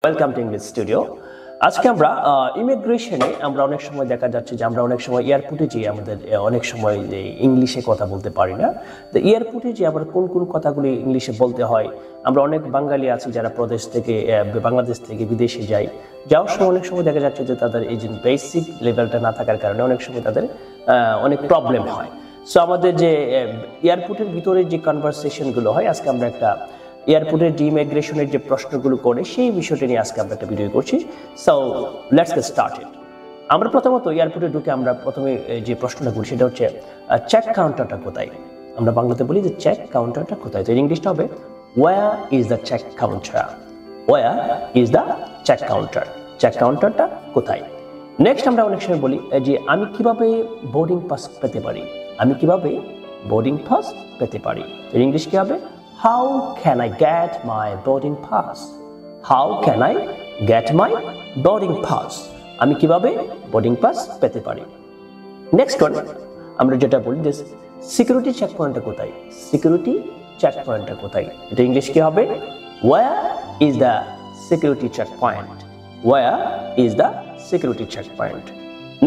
Welcome to English studio. আজকে আমরা ইমিগ্রেশনে আমরা অনেক সময় দেখা যাচ্ছে যে আমরা অনেক সময় এয়ারপোর্টে যেয়ে আমাদের অনেক সময় ইংলিশে কথা বলতে পারি না। তো এয়ারপোর্টে যেয়ে আবার কোন কোন কথাগুলি ইংলিশে বলতে হয়, আমরা অনেক বাঙালি আছি যারা প্রদেশ থেকে বাংলাদেশ থেকে বিদেশে যাওয়ার সময় অনেক সময় দেখা যাচ্ছে যে তাদের এই যে বেসিক লেভেলটা না থাকার কারণে অনেক সময় তাদের অনেক প্রবলেম হয়। সো আমাদের যে এয়ারপোর্টের ভিতরে যে কনভারসেশনগুলো হয়, আজকে আমরা একটা এয়ারপোর্টের যে ইমিগ্রেশনের যে প্রশ্নগুলো করে সেই বিষয়টা নিয়ে আজকে আমরা একটা ভিডিও করছি। So let's get started. আমরা প্রথমত এয়ারপোর্টে ঢুকে আমরা প্রথমে যে প্রশ্নটা করি সেটা হচ্ছে চেক কাউন্টারটা কোথায়। আমরা বাংলাতে বলি যে চেক কাউন্টারটা কোথায়, তো ইংলিশটা হবে where is the check counter. Where is the check counter, check কাউন্টারটা কোথায়। নেক্সট আমরা অনেক সময় বলি যে আমি কিভাবে বোর্ডিং পাস পেতে পারি, আমি কিভাবে বোর্ডিং পাস পেতে পারি, তো ইংলিশ কি হবে How can I get my boarding pass? How can I get my boarding pass? আমি কিভাবে বোর্ডিং পাস পেতে পারি। নেক্সট ওয়ান আমরা যেটা বলি যে সিকিউরিটি চেক পয়েন্টটা কোথায়, সিকিউরিটি চেক পয়েন্টটা কোথায়, এটা ইংলিশ কি হবে Where is the security check point? Where is the security check point?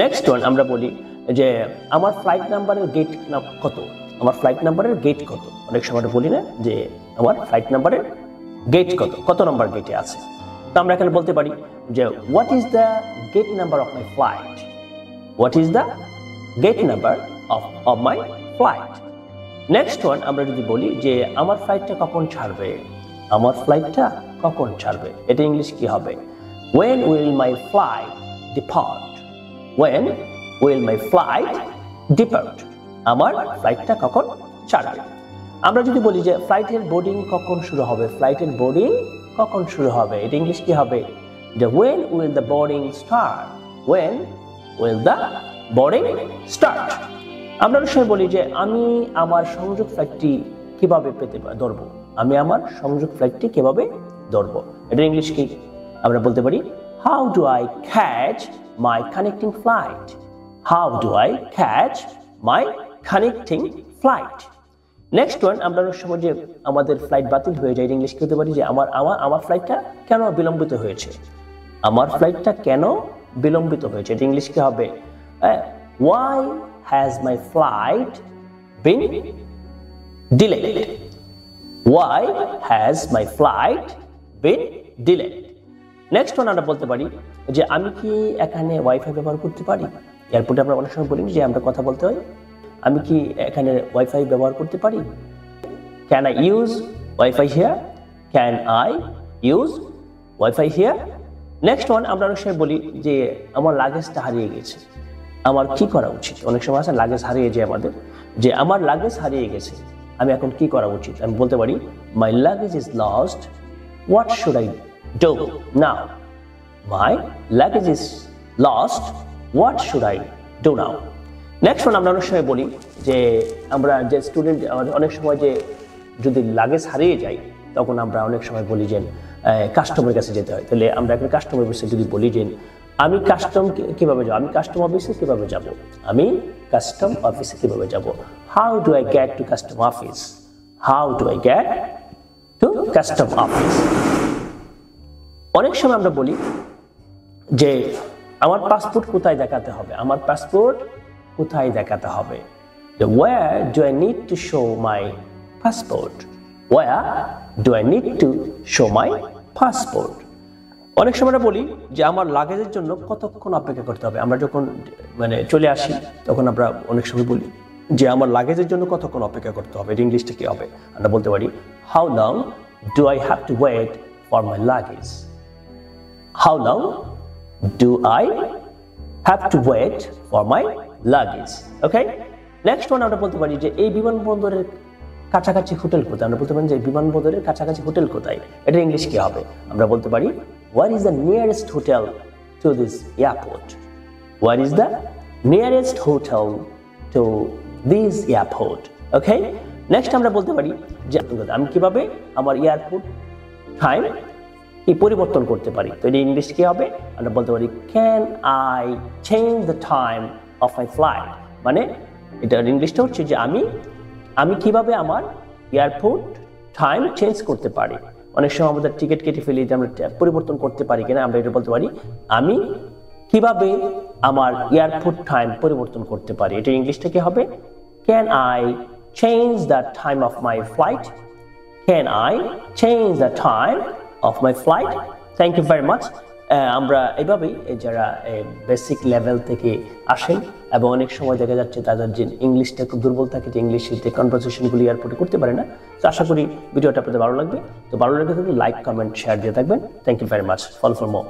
Next one আমরা বলি যে আমার ফ্লাইট নাম্বারের গেট কত, আমার ফ্লাইট নাম্বারের গেট কত। অনেক সময় বলি না যে আমার ফ্লাইট নাম্বারের গেট কত, কত নাম্বার গেটে আছে। তো আমরা এখানে বলতে পারি যে what is the gate number of my flight, what is the gate number of my flight. Next one আমরা যদি বলি যে আমার ফ্লাইটটা কখন ছাড়বে, আমার ফ্লাইটটা কখন ছাড়বে, এটা ইংলিশ কি হবে When will my flight depart? When will my flight depart? আমার ফ্লাইটটা কখন ছাড়বে। আমরা যদি বলি যে ফ্লাইটের বোর্ডিং কখন শুরু হবে, ফ্লাইটের বোর্ডিং কখন শুরু হবে, এটা ইংলিশ কি হবে যে when will the boarding start? When will the boarding start? আমরা অনেক সময় বলি যে আমি আমার সংযোগ ফ্লাইটটি কিভাবে ধরবো, আমি আমার সংযোগ ফ্লাইটটি কিভাবে ধরবো, এটা ইংলিশ কি আমরা বলতে পারি How do I catch my connecting flight? How do I catch my connecting flight? Next one আমরা অনেক সময় যে আমাদের ফ্লাইট বাতিল হয়ে যায়, ইংলিশ করতে পারি যে আমার ফ্লাইটটা কেন বিলম্বিত হয়েছে, আমার ফ্লাইটটা কেন বিলম্বিত হয়েছে, এটা ইংলিশ কি হবে Why has my flight been delayed? Why has my flight been delayed? Next one আমরা বলতে পারি যে আমি কি এখানে ওয়াইফাই ব্যবহার করতে পারি। এয়ারপোর্টে আমরা অনেক সময় বলি যে আমরা কথা বলতে হয়, আমি কি এখানে ওয়াইফাই ব্যবহার করতে পারি, can I use wifi here, can I use wifi here. Next one আমরা অনেক সময় বলি যে আমার লাগেজটা হারিয়ে গেছে, আমার কি করা উচিত। অনেক সময় আছে লাগেজ হারিয়ে যায় আমাদের, যে আমার লাগেজ হারিয়ে গেছে, আমি এখন কি করা উচিত। আমি বলতে পারি my luggage is lost, what should I do now. My luggage is lost, what should I do now. Next one আমরা অনেক সময় বলি যে আমরা যে স্টুডেন্ট অনেক সময় যে যদি লাগেজ হারিয়ে যায় তখন আমরা অনেক সময় বলি যে কাস্টমারের কাছে যেতে হয়। তাহলে আমরা এখন কাস্টমার অফিসে যদি বলি যে আমি কাস্টম কিভাবে যাব, আমি কাস্টম অফিসে কিভাবে যাব, আমি কাস্টম অফিসে কিভাবে যাব, how do I get to custom office, how do I get to custom office. অনেক সময় আমরা বলি যে আমার পাসপোর্ট কোথায় দেখাতে হবে, আমার পাসপোর্ট কোথায় দেখাতে হবে, where do I need to show my passport? Where do I need to show my passport? অনেক সময় আমরা বলি যে আমার লাগেজের জন্য কতক্ষণ অপেক্ষা করতে হবে। আমরা যখন চলে আসি তখন আমরা অনেক সময় বলি যে আমার লাগেজের জন্য কতক্ষণ অপেক্ষা করতে হবে, ইংলিশটা কি হবে। আমরা বলতে পারি How long do I have to wait for my luggage? How long do I have to wait for my luggage? Okay? Next one আমরা বলতে পারি যে এই বিমানবন্দরের কাছাকাছি হোটেল কোথায়, আমরা বলতে পারি যে বিমানবন্দরের কাছাকাছি হোটেল কোথায়, এটা ইংলিশ কি হবে। আমরা বলতে পারি What is the nearest hotel to this airport? What is the nearest hotel to this airport? Okay? Next আমরা বলতে পারি যে আমি কিভাবে আমার এয়ারপোর্ট টাইম কি পরিবর্তন করতে পারি, তো এটা ইংলিশ কি হবে। আমরা বলতে পারি Can I change the time of my flight? মানে এটার ইংলিশটা হচ্ছে যে আমি কিভাবে আমার এয়ারপোর্ট টাইম চেঞ্জ করতে পারি, অনেক সময় আমাদের টিকিট কেটে ফেলি যে আমরা পরিবর্তন করতে পারি কিনা, আমরা এটা বলতে পারি আমি কিভাবে আমার এয়ারপোর্ট টাইম পরিবর্তন করতে পারি। এটা ইংলিশটা কি হবে? Can I change the time of my flight? Can I change the time of my flight? Thank you very much. আমরা এভাবেই যারা বেসিক লেভেল থেকে আসেন এবং অনেক সময় দেখা যাচ্ছে তাদের যে ইংলিশটা খুব দুর্বল থাকে, যে ইংলিশের যে কনভারসেশনগুলি এয়ারপোর্টে করতে পারে না। তো আশা করি ভিডিওটা আপনাদের ভালো লাগবে। তো ভালো লাগলে লাইক, কমেন্ট, শেয়ার দিয়ে থাকবেন। Thank you very much. Follow for more.